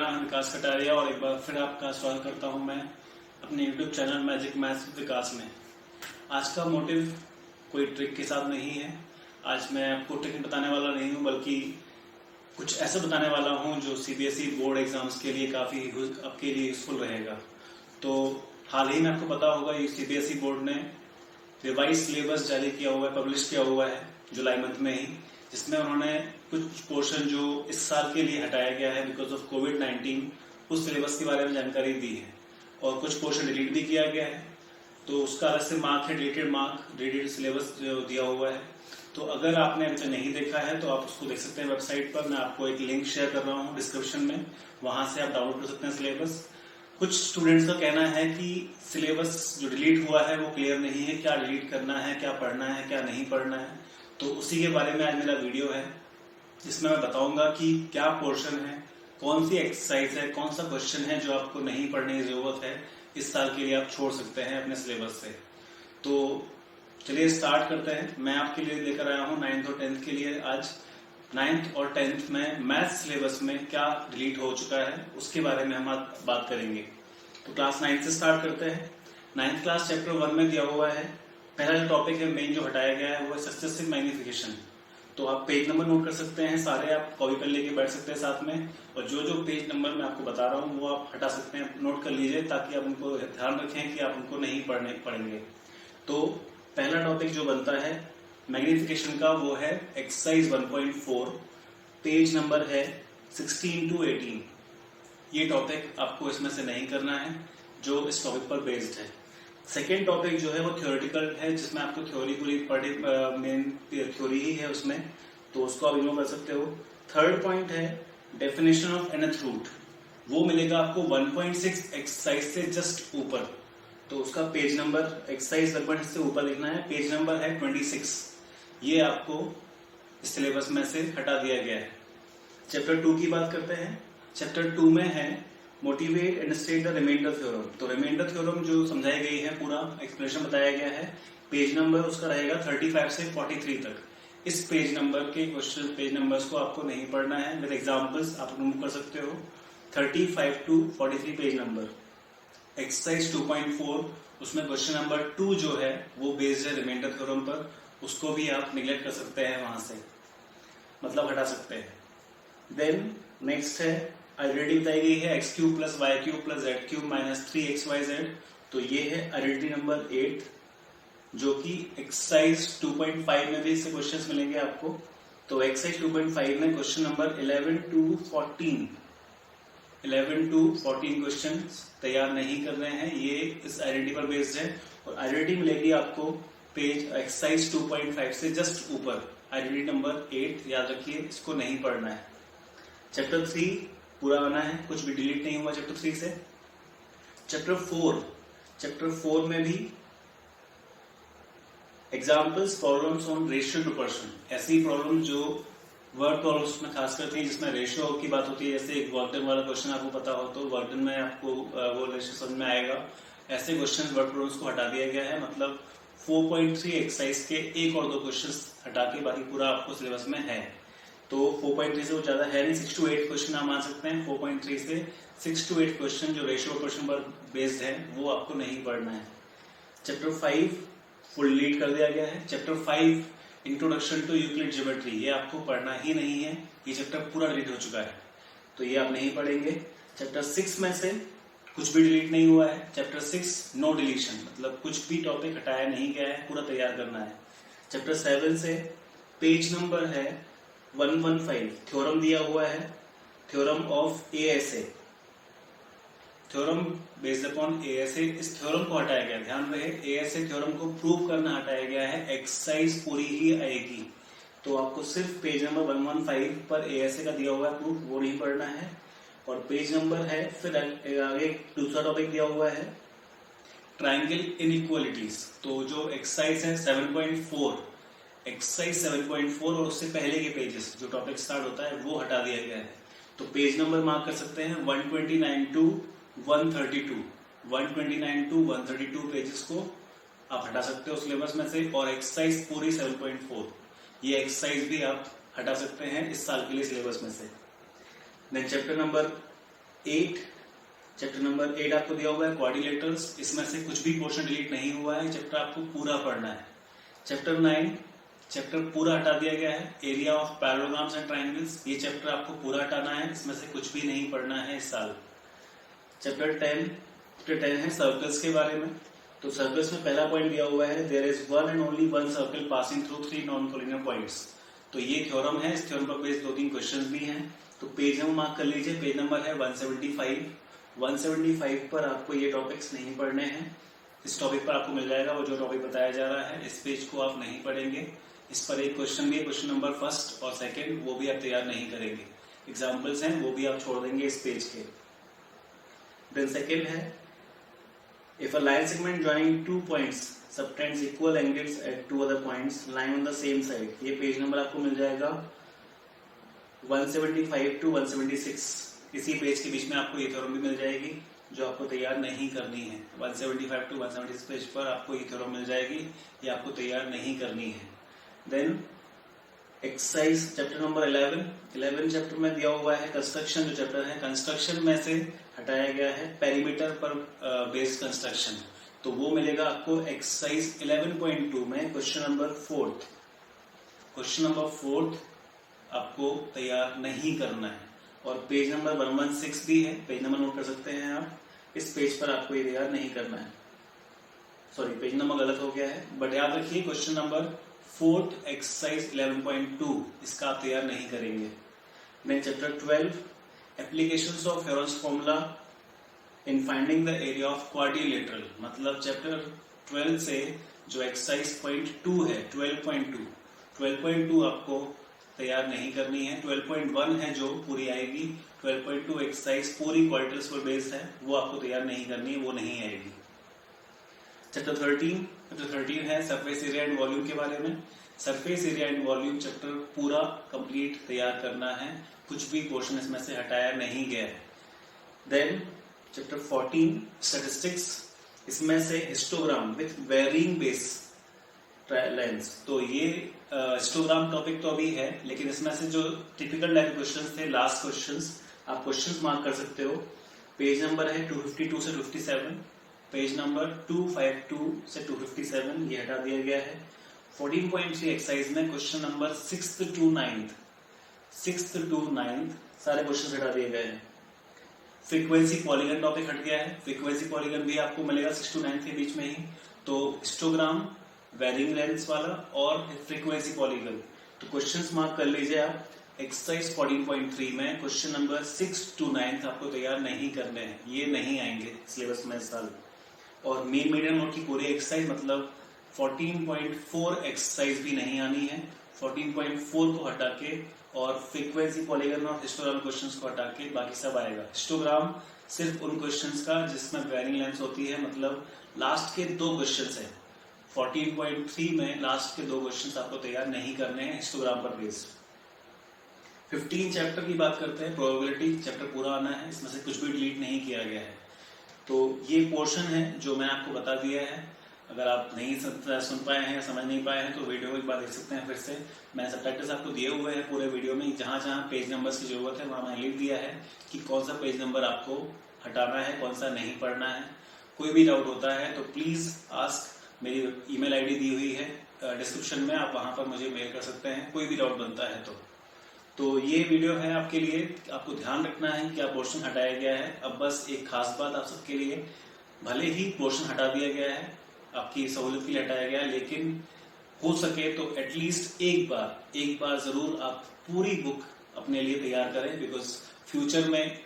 नाम है विकास कटारिया और एक बार फिर आपका स्वागत करता हूं मैं अपने YouTube channel magic maths with Vikas में। आज का मोटिव कोई ट्रिक के साथ नहीं है। आज मैं आपको ट्रिक बताने वाला नहीं हूं, बल्कि कुछ ऐसा बताने वाला हूं जो CBSE बोर्ड एग्जाम्स के लिए काफी आपके लिए यूजफुल रहेगा। तो हाल ही में आपको पता होगा CBSE बोर्ड ने रिवाइज सिलेबस जारी किया हुआ है, पब्लिश किया हुआ है जुलाई मंथ में ही, जिसमें उन्होंने कुछ पोर्शन जो इस साल के लिए हटाया गया है बिकॉज ऑफ कोविड-19 उस सिलेबस के बारे में जानकारी दी है और कुछ पोर्शन डिलीट भी किया गया है। तो उसका अलग से मार्क है, डिलीटेड सिलेबस जो दिया हुआ है। तो अगर आपने अभी तक नहीं देखा है तो आप उसको देख सकते हैं वेबसाइट पर। मैं आपको एक लिंक शेयर कर रहा हूँ डिस्क्रिप्शन में, वहां से आप डाउनलोड कर सकते हैं सिलेबस। कुछ स्टूडेंट्स का कहना है कि सिलेबस जो डिलीट हुआ है वो क्लियर नहीं है, क्या डिलीट करना है, क्या पढ़ना है, क्या नहीं पढ़ना है। तो उसी के बारे में आज मेरा वीडियो है, जिसमें मैं बताऊंगा कि क्या पोर्शन है, कौन सी एक्सरसाइज है, कौन सा क्वेश्चन है जो आपको नहीं पढ़ने की जरूरत है, इस साल के लिए आप छोड़ सकते हैं अपने सिलेबस से। तो चलिए स्टार्ट करते हैं। मैं आपके लिए लेकर आया हूँ 9th और 10th के लिए। आज 9th और 10th में मैथ सिलेबस में क्या डिलीट हो चुका है उसके बारे में हम आज बात करेंगे। तो क्लास 9 से स्टार्ट करते हैं। 9th क्लास चैप्टर 1 में दिया हुआ है। पहला जो टॉपिक है मेन जो हटाया गया है वो है सक्सेसिव मैग्निफिकेशन। तो आप पेज नंबर नोट कर सकते हैं, सारे आप कॉपी पेन लेके बैठ सकते हैं साथ में, और जो जो पेज नंबर मैं आपको बता रहा हूँ वो आप हटा सकते हैं, नोट कर लीजिए, ताकि आप उनको ध्यान रखें कि आप उनको नहीं पढ़ेंगे। तो पहला टॉपिक जो बनता है मैग्निफिकेशन का वो है एक्सरसाइज 1.4, पेज नंबर है 16 to 18। ये टॉपिक आपको इसमें से नहीं करना है जो इस टॉपिक पर बेस्ड है। सेकेंड टॉपिक जो है वो थ्योरेटिकल है, जिसमें आपको थ्योरी पूरी मेन थ्योरी ही है उसमें, तो उसको आप इग्नोर कर सकते हो। थर्ड पॉइंट है डेफिनेशन ऑफ nth रूट, वो मिलेगा आपको 1.6 एक्सरसाइज से जस्ट ऊपर। तो उसका पेज नंबर एक्सरसाइज 1.6 से ऊपर लिखना है, पेज नंबर है 26। ये आपको इस सिलेबस में से हटा दिया गया है। चैप्टर 2 की बात करते हैं। चैप्टर 2 में है motivate and state the remainder theorem. तो रिमाइंडर थ्योरम जो समझाई गई है, पूरा एक्सप्लेनेशन बताया गया है। पेज नंबर उसका रहेगा 35 से 43 तक। इस पेज नंबर के क्वेश्चन पेज नंबर्स को आपको नहीं पढ़ना है, विद एग्जांपल्स आप रिमूव कर सकते हो। 35 to 43 पेज नंबर। एक्सरसाइज 2.4 उसमें क्वेश्चन नंबर 2 जो है वो बेस्ड है रिमाइंडर थ्योरम पर, उसको भी आप निगलेक्ट कर सकते हैं, वहां से मतलब हटा सकते हैं। देन नेक्स्ट है आइडेंटिटी बताई गई है x cube plus y cube plus z cube minus 3xyz। तो ये है आइडेंटिटी नंबर 8, जो कि एक्सरसाइज 2.5 में भी इससे क्वेश्चंस मिलेंगे आपको। तो एक्सरसाइज 2.5 में क्वेश्चन नंबर 11 to 14 क्वेश्चंस तैयार नहीं कर रहे हैं, ये इस आइडेंटिटी पर बेस्ड है। और आइडेंटिटी मिलेगी आपको पेज एक्सरसाइज 2.5 से जस्ट ऊपर, आइडेंटिटी नंबर 8 याद रखिए, इसको नहीं पढ़ना है। चैप्टर 3 पूरा आना है, कुछ भी डिलीट नहीं हुआ चैप्टर 3 से। चैप्टर 4 में भी examples problems on ratio two person, ऐसी प्रॉब्लम जो वर्ड प्रॉब्लम्स में खास करती है जिसमें रेशियो की बात होती है। जैसे एक वर्क डन वाला क्वेश्चन आपको पता हो तो वर्क डन में आपको वो रेशियो समझ में आएगा। ऐसे क्वेश्चन वर्ड प्रॉब्लम्स को हटा दिया गया है, मतलब 4.3 एक्सरसाइज के 1 और 2 क्वेश्चन हटा के बाकी पूरा आपको सिलेबस में है। तो 4.3 से वो ज्यादा है नहीं, 6 to 8 क्वेश्चन आप मान सकते हैं। 4.3 से 6 to 8 क्वेश्चन जो रेशियो क्वेश्चन पर बेस्ड है वो आपको नहीं पढ़ना है। चैप्टर 5 फुल डिलीट कर दिया गया है। Chapter 5 introduction to Euclid geometry, ये आपको पढ़ना ही नहीं है, ये चैप्टर पूरा डिलीट हो चुका है, तो ये आप नहीं पढ़ेंगे। चैप्टर 6 में से कुछ भी डिलीट नहीं हुआ है। चैप्टर 6 नो डिलीशन, मतलब कुछ भी टॉपिक हटाया नहीं गया है, पूरा तैयार करना है। चैप्टर 7 से पेज नंबर है 115, थ्योरम दिया हुआ है, theorem of ASA, theorem based upon ASA। इस थ्योरम को हटाया गया, ध्यान रहे ASA थ्योरम को प्रूव करना हटाया गया है, एक्सरसाइज पूरी ही आएगी। तो आपको सिर्फ पेज नंबर 115 पर ASA का दिया हुआ है प्रूफ, वो नहीं पढ़ना है। और पेज नंबर है, फिर आगे दूसरा टॉपिक दिया हुआ है ट्रायंगल इनइक्वालिटीज। तो जो एक्सरसाइज है 7.4, एक्सरसाइज 7.4 और उससे पहले के पेजेस जो टॉपिक स्टार्ट होता है वो हटा दिया गया है। तो पेज नंबर मार्क कर सकते हैं 129 to 132, 129 to 132 पेजेस को आप हटा सकते हो सिलेबस में से। और एक्सरसाइज पूरी 7.4, ये एक्सरसाइज भी आप हटा सकते हैं इस साल के लिए सिलेबस में से। Then chapter number 8, chapter number 8 आपको दिया हुआ है क्वाड्रिलेटरल्स। इसमें से कुछ भी पोर्शन डिलीट नहीं हुआ है, चैप्टर आपको पूरा पढ़ना है। चैप्टर 9, चैप्टर पूरा हटा दिया गया है, area of parallelograms and triangles. ये चैप्टर आपको पूरा हटाना है, इसमें से कुछ भी नहीं पढ़ना है इस साल। चैप्टर 10 है सर्कल्स के बारे में। तो सर्कल्स में पहला पॉइंट दिया हुआ है, there is one and only one circle passing through 3 non collinear points. तो ये थ्योरम है, इस थ्योरम पर बेस्ड 2-3 क्वेश्चंस भी हैं। तो पेज नंबर मार्क कर लीजिए, पेज नंबर है 175। 175 पर आपको ये टॉपिक्स नहीं पढ़ने हैं। इस टॉपिक पर आपको मिल जाएगा वो जो टॉपिक बताया जा रहा है, इस पेज को आप नहीं पढ़ेंगे। इस पर एक क्वेश्चन भी है, क्वेश्चन नंबर 1 और 2, वो भी आप तैयार नहीं करेंगे। एग्जाम्पल्स हैं वो भी आप छोड़ देंगे इस पेज के। देन सेकेंड है, if a line segment joining 2 points subtends equal angles eight 2 other points line on the same side. ये पेज नंबर आपको मिल जाएगा 175 to 176। इसी पेज के बीच में आपको ये थ्योरम भी मिल जाएगी जो आपको तैयार नहीं करनी है। 175 to 176 पेज पर आपको ये थ्योरम मिल जाएगी, ये आपको तैयार नहीं करनी है। Then exercise chapter number 11 chapter में दिया हुआ है कंस्ट्रक्शन। जो चैप्टर है कंस्ट्रक्शन में से हटाया गया है पेरीमीटर पर बेस्ड कंस्ट्रक्शन। तो वो मिलेगा आपको एक्सरसाइज 11.2 में क्वेश्चन नंबर 4। क्वेश्चन नंबर 4 आपको तैयार नहीं करना है। और पेज नंबर 116 भी है, पेज नंबर नोट कर सकते हैं आप। इस पेज पर आपको ये तैयार नहीं करना है। सॉरी, पेज नंबर गलत हो गया है, बट याद रखिए क्वेश्चन नंबर 4 एक्सरसाइज 11.2 इसका आप तैयार नहीं करेंगे। Then chapter 12 applications of Heron's formula in finding the area of quadrilateral. मतलब चैप्टर 12 से जो एक्सरसाइज पॉइंट 2 है 12.2 आपको तैयार नहीं करनी है। 12.1 है जो पूरी आएगी। 12.2 एक्सरसाइज पूरी क्वाड्रिलेटरल्स पर बेस्ड है, वो आपको तैयार नहीं करनी है, वो नहीं आएगी। चैप्टर 13 है सरफेस एरिया एंड वॉल्यूम के बारे में। Surface area and volume chapter पूरा कंप्लीट तैयार करना है, कुछ भी पोर्शन इसमें से हटाया नहीं गया है। देन चैप्टर 14 स्टैटिस्टिक्स, इसमें से histogram with varying base lengths. तो ये हिस्टोग्राम टॉपिक तो अभी है, लेकिन इसमें से जो टिपिकल टाइप क्वेश्चंस थे, लास्ट क्वेश्चंस, आप क्वेश्चंस मार्क कर सकते हो। पेज नंबर है 252 से 57, पेज नंबर 252 से 257 ये हटा दिया गया है। 14.3 एक्सरसाइज में question number 6th to 9th सारे क्वेश्चन हटा दिए गए हैं। फ्रीक्वेंसी पॉलीगन टॉपिक हट गया है। फ्रीक्वेंसी पॉलीगन भी आपको मिलेगा 6 to 9 के बीच में ही। तो हिस्टोग्राम, वेरिंग लेंस वाला और फ्रीक्वेंसी पॉलीगन। तो क्वेश्चंस मार्क कर लीजिए आप। एक्सरसाइज 14.3 में क्वेश्चन नंबर 6 to 9 आपको तैयार नहीं करने हैं, ये नहीं आएंगे सिलेबस में इस साल। और मेन मीडियम नोट की पूरी एक्सरसाइज मतलब 14.4 एक्सरसाइज भी नहीं आनी है। 14.4 को हटा के और फ्रीक्वेंसी पॉलीगन और हिस्टोग्राम क्वेश्चंस को हटा के बाकी सब आएगा। हिस्टोग्राम सिर्फ उन क्वेश्चंस का जिसमें वेरिंग लेंस होती है, मतलब लास्ट के 2 क्वेश्चंस है। 14.3 में लास्ट के 2 क्वेश्चंस आपको तैयार नहीं करने हैं हिस्टोग्राम पर बेस्ड। 15 चैप्टर की बात करते हैं, प्रोबेबिलिटी चैप्टर पूरा आना है, इसमें से कुछ भी डिलीट नहीं किया गया है। तो ये पोर्शन है जो मैंने आपको बता दिया है। अगर आप नहीं सुन पाए हैं या समझ नहीं पाए हैं तो वीडियो को एक बार देख सकते हैं फिर से। मैंने सबटाइटल्स आपको दिए हुए हैं पूरे वीडियो में, जहां जहां पेज नंबर्स की जरूरत है वहां मैंने लिख दिया है कि कौन सा पेज नंबर आपको हटाना है, कौन सा नहीं पढ़ना है। कोई भी डाउट होता है तो प्लीज आस्क, मेरी ईमेल आईडी दी हुई है डिस्क्रिप्शन में, आप वहां पर मुझे मेल कर सकते हैं कोई भी डाउट बनता है तो ये वीडियो है आपके लिए। आपको ध्यान रखना है कि आप पोर्शन हटाया गया है। अब बस एक खास बात आप सबके लिए, भले ही पोर्शन हटा दिया गया है, आपकी सहूलियत के लिए हटाया गया है, लेकिन हो सके तो एटलीस्ट एक बार जरूर आप पूरी बुक अपने लिए तैयार करें, बिकॉज फ्यूचर में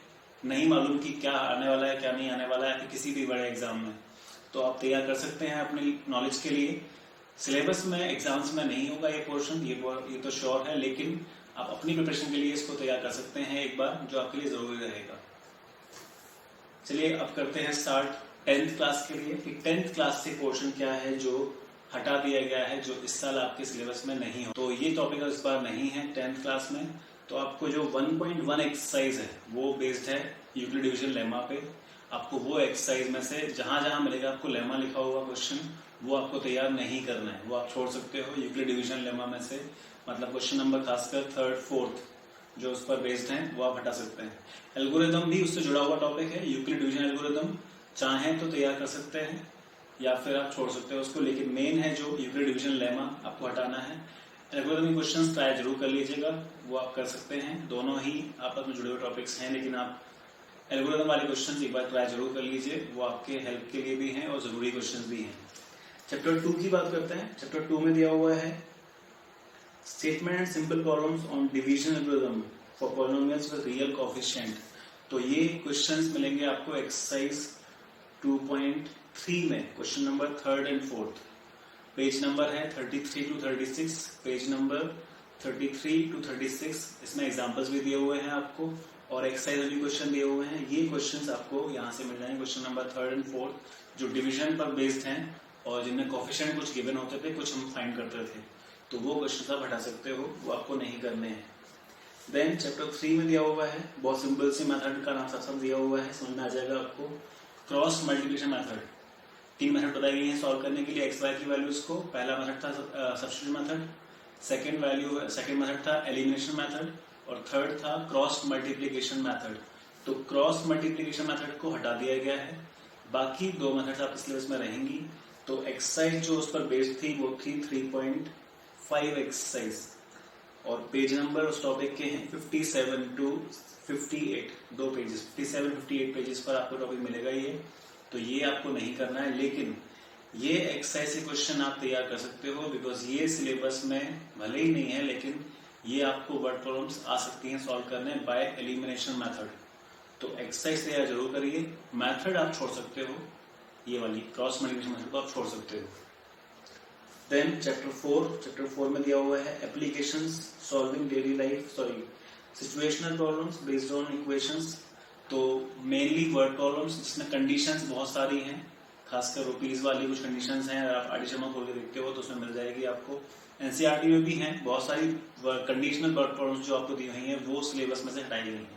नहीं मालूम कि क्या आने वाला है क्या नहीं आने वाला है किसी भी बड़े एग्जाम में। तो आप तैयार कर सकते हैं अपनी नॉलेज के लिए। सिलेबस में एग्जाम्स में नहीं होगा ये पोर्शन, ये तो श्योर है, लेकिन आप अपनी प्रिपरेशन के लिए इसको तैयार कर सकते हैं एक बार, जो आपके लिए जरूरी रहेगा। चलिए अब करते हैं स्टार्ट 10th क्लास के लिए कि 10th क्लास से पोर्शन क्या है जो हटा दिया गया है, जो इस साल आपके सिलेबस में नहीं हो। तो ये टॉपिक इस बार नहीं है 10th क्लास में। तो आपको जो 1.1 एक्सरसाइज है वो बेस्ड है यूक्लिड डिवीजन लेमा पे। आपको वो एक्सरसाइज में से जहां जहां मिलेगा आपको लेमा लिखा हुआ क्वेश्चन, वो आपको तैयार नहीं करना है, वो आप छोड़ सकते हो यूक्लिड डिवीजन लेमा में से। मतलब क्वेश्चन नंबर खासकर 3rd 4th जो उस पर बेस्ड हैं वो आप हटा सकते हैं। एल्गोरिदम भी उससे जुड़ा हुआ टॉपिक है। यूक्लिड डिवीजन एल्गोरिदम चाहें तो तैयार कर सकते हैं या फिर आप छोड़ सकते हो उसको, लेकिन मेन है जो यूक्लिड डिवीजन लेमा आपको हटाना है। एल्गोरिदम के क्वेश्चन ट्राई जरूर कर लीजिएगा, वो आप कर सकते हैं। दोनों ही आपस में जुड़े हुए टॉपिक्स हैं, लेकिन आप एल्गोरिदम वाले क्वेश्चन एक बार ट्राई जरूर कर लीजिए, वो आपके हेल्प के लिए भी हैं और जरूरी क्वेश्चन भी हैं। चैप्टर 2 की बात करते हैं। चैप्टर 2 में दिया हुआ है statement and simple problems on division algorithm for polynomials with real coefficient. तो ये क्वेश्चंस मिलेंगे आपको एक्सरसाइज 2.3 में, question number 3rd and 4th। Page number है 33 to 36, पेज नंबर 33 to 36। इसमें एग्जांपल्स भी दिए हुए हैं आपको और एक्सरसाइज भी क्वेश्चन दिए हुए हैं। ये क्वेश्चंस आपको यहाँ से मिल जाएंगे, question number 3rd and 4th, जो डिवीजन पर बेस्ड हैं और जिनमें कोएफिशिएंट कुछ गिवन होते थे, कुछ हम फाइंड करते थे, तो वो क्वेश्चन आप हटा सकते हो, वो आपको नहीं करने हैं। देन चैप्टर 3 में दिया हुआ है, बहुत सिंपल सी मेथड का नाम सब दिया हुआ है, समझ में आ जाएगा आपको। क्रॉस मल्टीप्लिकेशन मेथड, 3 मेथड बताई गई हैं सॉल्व करने के लिए एक्स वाई की वैल्यूज को। पहला मेथड था सब्स्टिट्यूशन मेथड, सेकंड मेथड था एलिमिनेशन मेथड और थर्ड था क्रॉस मल्टीप्लिकेशन मेथड। तो क्रॉस मल्टीप्लिकेशन मेथड को हटा दिया गया है, बाकी 2 मेथड्स आपके सिलेबस में रहेंगी। तो एक्सरसाइज जो उस पर बेस्ड थी वो थी 3.5 एक्सरसाइज और पेज नंबर उस टॉपिक के हैं 57 to 58, 2 पेजेस, 57-58 पेजेस पर आपको टॉपिक मिलेगा ये। तो ये आपको नहीं करना है, लेकिन ये एक्सरसाइज से क्वेश्चन आप तैयार कर सकते हो, बिकॉज ये सिलेबस में भले ही नहीं है, लेकिन ये आपको वर्ड प्रॉब्लम्स आ सकती हैं सॉल्व करने बाय एलिमिनेशन मेथड। तो एक्सरसाइज तैयार जरूर करिए, मेथड आप छोड़ सकते हो, ये वाली क्रॉस मल्टीप्लिकेशन मेथड को आप छोड़ सकते हो। देन चैप्टर 4 में दिया हुआ है applications solving daily life situational problems based on equations. तो मेनली वर्ड प्रॉब्लम्स जिसमें कंडीशंस बहुत सारी हैं, खासकर रुपीज वाली कुछ कंडीशंस हैं। अगर आप आरडी शर्मा खोल के देखते हो तो उसमें मिल जाएगी आपको। एनसीईआरटी में भी हैं बहुत सारी कंडीशनल वर्ड प्रॉब्लम्स जो आपको दी हुई हैं, वो सिलेबस में से हटाई गई हैं।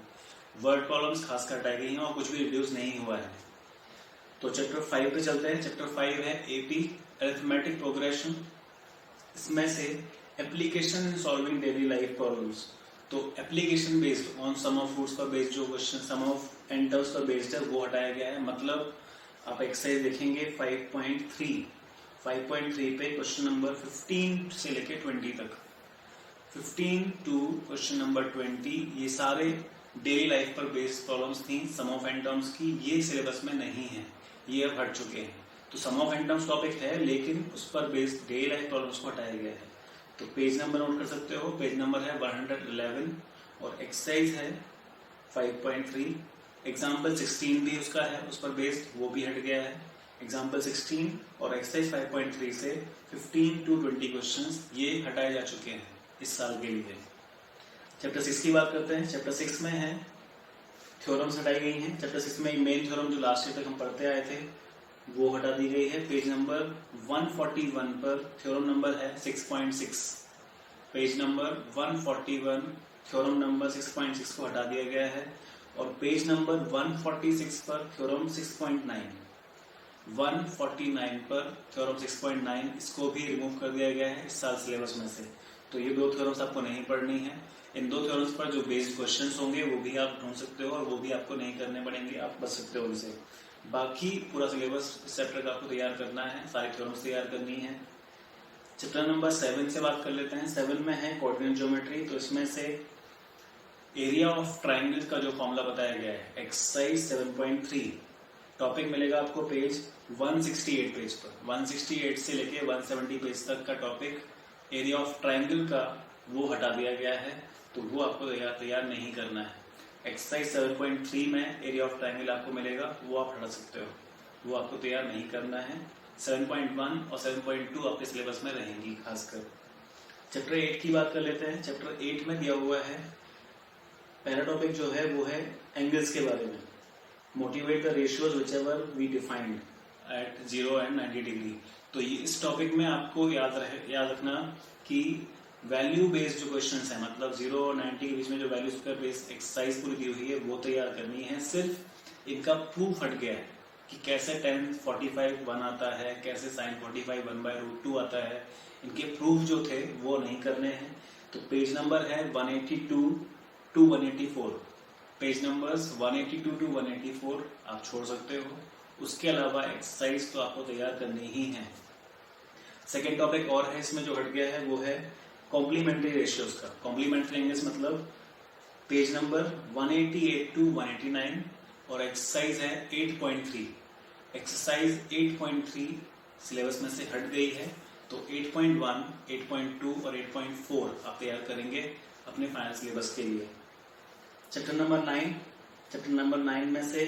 वर्ड प्रॉब्लम्स खासकर हटाई गई हैं और कुछ भी रिड्यूस नहीं हुआ है। तो चैप्टर 5 पे चलते हैं। चैप्टर 5 है एपी अरिथमेटिक प्रोग्रेशन। इसमें से application in solving daily life problems, तो application based on sum of roots पर बेस्ड जो question sum of n terms पर बेस्ड है वो हटाया गया है। मतलब आप एक्सरसाइज देखेंगे 5.3 पे क्वेश्चन नंबर 15 से लेके 20 तक, 15 to क्वेश्चन नंबर 20, ये सारे डेली लाइफ पर बेस्ड प्रॉब्लम्स थी सम ऑफ एन टर्म्स की। ये सिलेबस में नहीं है, ये अब हट चुके हैं। तो सम ऑफ एन टर्म्स टॉपिक है, लेकिन उस पर बेस्ड डेली लाइफ प्रॉब्लम्स को हटाया गया है। तो पेज नंबर नोट कर सकते हो, पेज नंबर है 111 और एक्सरसाइज है 5.3। एग्जाम्पल 16 भी उसका है, उस पर बेस्ड, वो भी हट गया है। एग्जाम्पल 16 और एक्सरसाइज 5.3 से 15 to 20 क्वेश्चंस ये हटाए जा चुके हैं इस साल के लिए। चैप्टर 6 की बात करते हैं। चैप्टर 6 में है थ्योरम्स हटाई गई हैं। चैप्टर 6 में मेन थ्योरम जो लास्ट ईयर तक हम पढ़ते आए थे वो हटा दी गई है। पेज नंबर 141 पर थ्योरम नंबर है 6.6। पेज नंबर 141 थ्योरम नंबर 6.6 को हटा दिया गया है और पेज नंबर 146 पर थ्योरम 6.9, 149 पर थ्योरम 6.9 इसको भी रिमूव कर दिया गया है इस साल सिलेबस में से। तो ये 2 थ्योरम्स आपको नहीं पढ़नी है। इन 2 थ्योरम्स पर जो बेस्ड क्वेश्चंस होंगे वो भी आप ढूंढ सकते हो और वो भी आपको नहीं करने पड़ेंगे, आप बच सकते हो उनसे। बाकी पूरा सिलेबस इस चैप्टर का आपको तैयार करना है, सारी थ्योरम्स तैयार करनी है। चैप्टर नंबर 7 से बात कर लेते हैं। 7 में है कोऑर्डिनेट ज्योमेट्री। तो इसमें से एरिया ऑफ ट्राइंगल का जो फॉर्मूला बताया गया है, एक्सरसाइज 7.3, टॉपिक मिलेगा आपको पेज 168 पेज पर। 168 से लेके 170 पेज तक का टॉपिक एरिया ऑफ ट्राइंगल का वो हटा दिया गया है, तो वो आपको तैयार नहीं करना है। एक्सरसाइज 7.3 में एरिया ऑफ ट्राइंगल आपको मिलेगा, वो आप हटा सकते हो, वो आपको तैयार नहीं करना है। 7.1 और 7.2 आपके सिलेबस में रहेंगी खासकर। चैप्टर 8 की बात कर लेते हैं। चैप्टर 8 में दिया हुआ है पहला टॉपिक जो है वो है एंगल्स के बारे में। Motivate the ratios whichever we defined at 0 and 90 degree. तो ये इस टॉपिक में आपको याद रखना कि वैल्यू बेस्ड जो क्वेश्चंस है, मतलब 0 और 90 के बीच में जो वैल्यूज पर बेस्ड एक्सरसाइज पूरी दी हुई है वो तैयार करनी है। सिर्फ इनका प्रूफ हट गया है कि कैसे tan 45 1 आता है, कैसे sin 45 1/√2 आता है। इनके प्रूफ जो थे वो नहीं करने हैं। तो पेज नंबर है 182 टू 184, पेज नंबर्स 182 टू 184 आप छोड़ सकते हो। उसके अलावा एक्सरसाइज तो आपको तैयार करनी ही है। सेकेंड टॉपिक और है इसमें जो हट गया है, वो है कॉम्प्लीमेंट्री रेशियोज का। कॉम्प्लीमेंट्री एंगल्स मतलब पेज नंबर 188 टू 189 और एक्सरसाइज है 8.3। एक्सरसाइज 8.3 सिलेबस में से हट गई है, तो 8.1, 8.2 और 8.4 आप तैयार करेंगे अपने फाइनल सिलेबस के लिए। चैप्टर नंबर 9 में से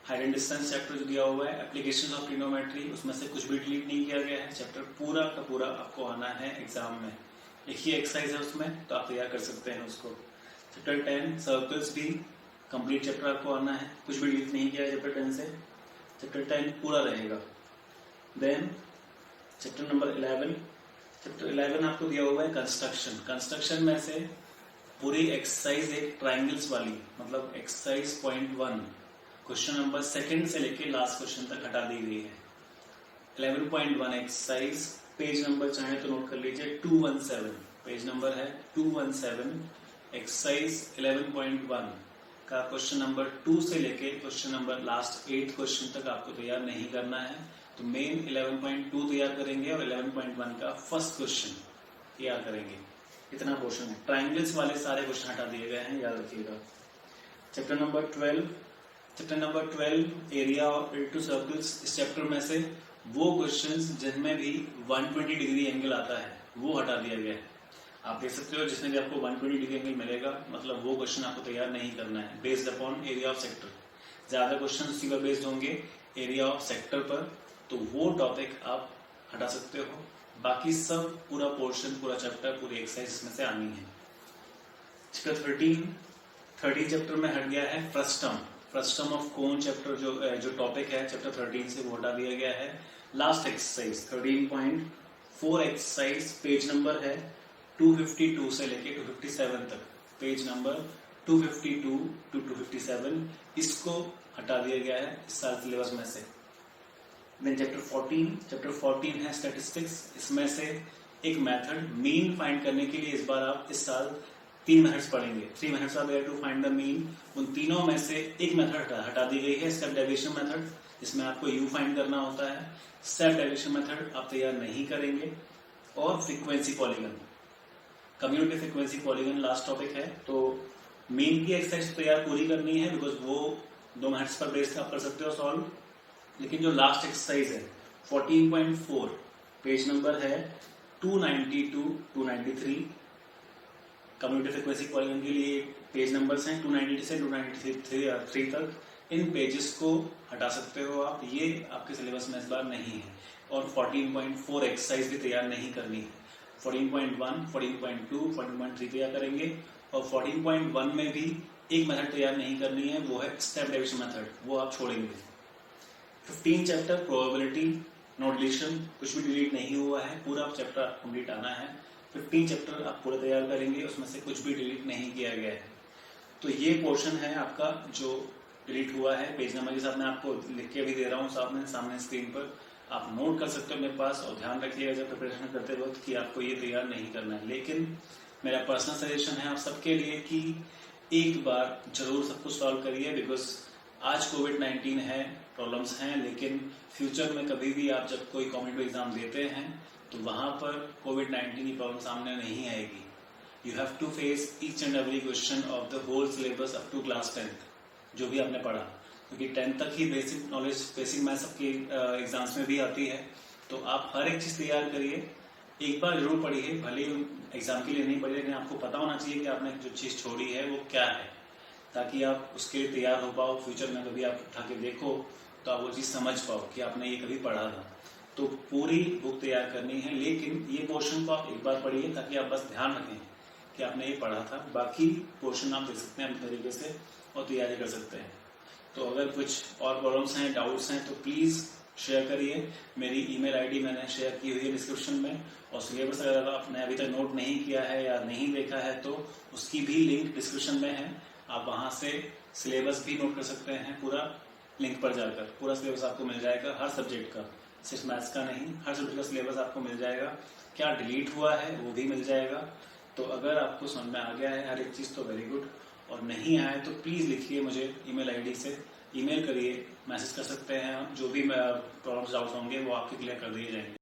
हाइट एंड डिस्टेंस चैप्टर जो दिया हुआ है, एप्लीकेशंस ऑफ ट्रिग्नोमेट्री, उसमें से कुछ भी डिलीट नहीं किया गया है। चैप्टर पूरा का पूरा आपको आना है एग्जाम में। एक ही एक्सरसाइज है उसमें, तो आप तैयार कर सकते हैं उसको। चैप्टर 10 सर्कल्स भी कंप्लीट चैप्टर आपको आना है, कुछ भी डिलीट नहीं किया है चैप्टर 10 से। चैप्टर 10 पूरा रहेगा। देन चैप्टर नंबर 11, चैप्टर 11 आपको दिया हुआ है कंस्ट्रक्शन में से पूरी एक्सरसाइज एक ट्राइंगल्स वाली, मतलब एक्सरसाइज 0.1 क्वेश्चन नंबर सेकंड से लेके लास्ट क्वेश्चन तक हटा दी गई है। 11.1 एक्सरसाइज, पेज नंबर चाहे तो नोट कर लीजिए 217, पेज नंबर है 217। एक्सरसाइज 11.1 का क्वेश्चन नंबर 2 से लेके क्वेश्चन नंबर लास्ट 8 क्वेश्चन तक आपको तैयार नहीं करना है। तो मेन 11.2 तैयार करेंगे और 11.1 का फर्स्ट क्वेश्चन तैयार करेंगे। इतना पोर्शन है। ट्राइंगल्स वाले सारे क्वेश्चन हटा दिए गए हैं, याद रखिएगा। Chapter number 12 area to circles. इस चैप्टर में से वो क्वेश्चंस जिनमें भी 120 डिग्री एंगल आता है वो हटा दिया गया है। आप देख सकते हो जिसमें भी आपको 120 डिग्री एंगल मिलेगा, मतलब वो क्वेश्चन आपको तैयार नहीं करना है। Based upon area of sector, ज्यादा क्वेश्चन उसी पर बेस्ड होंगे एरिया ऑफ सेक्टर पर, तो वो टॉपिक आप हटा सकते हो। बाकी सब पूरा पोर्शन, पूरा चैप्टर, पूरी एक्सरसाइज इसमें से आनी है। चैप्टर 13 चैप्टर में हट गया है फ्रस्टम ऑफ कोन चैप्टर, जो टॉपिक है चैप्टर 13 से वो हटा दिया गया है। Last exercise 13.4 exercise, page number है 252 से लेके 257 तक, पेज नंबर 252 टू 257, इसको हटा दिया गया है इस साल सिलेबस में से। देन चैप्टर 14 है स्टैटिस्टिक्स। इसमें से एक मेथड मीन फाइंड करने के लिए इस बार आप इस साल 3 मेथड्स पढ़ेंगे। 3 methods are there to find the mean. उन तीनों में से एक मेथड हटा दी गई है, स्टेप डेविएशन मेथड, जिसमें आपको यू फाइंड करना होता है। स्टेप डेविएशन मेथड आप तैयार नहीं करेंगे। और frequency polygon, community frequency polygon last topic है। तो मीन की एक्सरसाइज तैयार पूरी करनी है, बिकॉज वो 2 मेथड्स पर बेस्ड आप कर सकते हो सॉल्व। लेकिन जो लास्ट एक्सरसाइज है 14.4, पेज नंबर है 290 टू 293, कम्युनिटी फ्रीक्वेंसी पॉलीगन के लिए पेज नंबर्स हैं 290 से 293 तक। इन पेजेस को हटा सकते हो आप, ये आपके सिलेबस में इस बार नहीं है। और 14.4 एक्सरसाइज भी तैयार नहीं करनी है। 14.1, 14.2, 14.3 तैयार करेंगे। और 14.1 में भी एक मेथड तैयार नहीं करनी है, वो है स्टेप डेविएशन मेथड, वो आप छोड़ेंगे। 15 चैप्टर प्रोबेबिलिटी, नो डिलीशन, कुछ भी डिलीट नहीं हुआ है, पूरा चैप्टर कंप्लीट आना है। 15 चैप्टर आप पूरा तैयार करेंगे, उसमें से कुछ भी डिलीट नहीं किया गया है। तो ये पोर्शन है आपका जो डिलीट हुआ है। पेज नंबर के साथ मैं आपको लिख के भी दे रहा हूँ सामने स्क्रीन पर, आप नोट कर सकते हो मेरे पास। और ध्यान रखिएगा जब प्रिपरेशन करते वक्त कि आपको ये तैयार नहीं करना है। लेकिन मेरा पर्सनल सजेशन है आप सबके लिए कि एक बार जरूर सब कुछ सॉल्व करिए, बिकॉज आज कोविड-19 है, प्रॉब्लम्स हैं, लेकिन फ्यूचर में कभी भी आप जब कोई कॉम्पिटिटिव एग्जाम देते हैं तो वहां पर कोविड-19 की प्रॉब्लम सामने नहीं आएगी। You have to face each and every question of the whole syllabus up to class 10th, जो भी आपने पढ़ा, क्योंकि 10th तक ही बेसिक नॉलेज, बेसिक मैथ्स आपकी एग्जाम्स में भी आती है। तो आप हर एक चीज तैयार करिए, एक बार जरूर पढ़िए, भले ही एग्जाम के लिए नहीं पढ़िए, लेकिन आपको पता होना चाहिए कि आपने जो चीज छोड़ी है वो क्या है, ताकि आप उसके लिए तैयार हो पाओ। फ्यूचर में कभी आप उठा के देखो तो आप वो चीज समझ पाओ कि आपने ये कभी पढ़ा था। तो पूरी बुक तैयार करनी है, लेकिन ये पोर्शन को आप एक बार पढ़िए ताकि आप बस ध्यान रखें कि आपने ये पढ़ा था। बाकी पोर्शन आप देख सकते हैं अपने तरीके से और तैयारी कर सकते हैं। तो अगर कुछ और प्रॉब्लम्स हैं, डाउट्स हैं, तो प्लीज शेयर करिए। मेरी ईमेल आईडी मैंने शेयर की हुई है डिस्क्रिप्शन में। और सिलेबस अगर आपने अभी तक नोट नहीं किया है या नहीं देखा है तो उसकी भी लिंक डिस्क्रिप्शन में है, आप वहां से सिलेबस भी नोट कर सकते हैं। पूरा लिंक पर जाकर पूरा सिलेबस आपको मिल जाएगा, हर सब्जेक्ट का, सिर्फ मैथ्स का नहीं, हर सब्जेक्ट का सिलेबस आपको मिल जाएगा। क्या डिलीट हुआ है वो भी मिल जाएगा। तो अगर आपको समझ में आ गया है हर एक चीज़ तो वेरी गुड, और नहीं आए तो प्लीज़ लिखिए मुझे ईमेल आईडी से, ईमेल करिए, मैसेज कर सकते हैं। जो भी प्रॉब्लम्स डाउट्स होंगे वो आपके क्लियर कर दिए जाएंगे।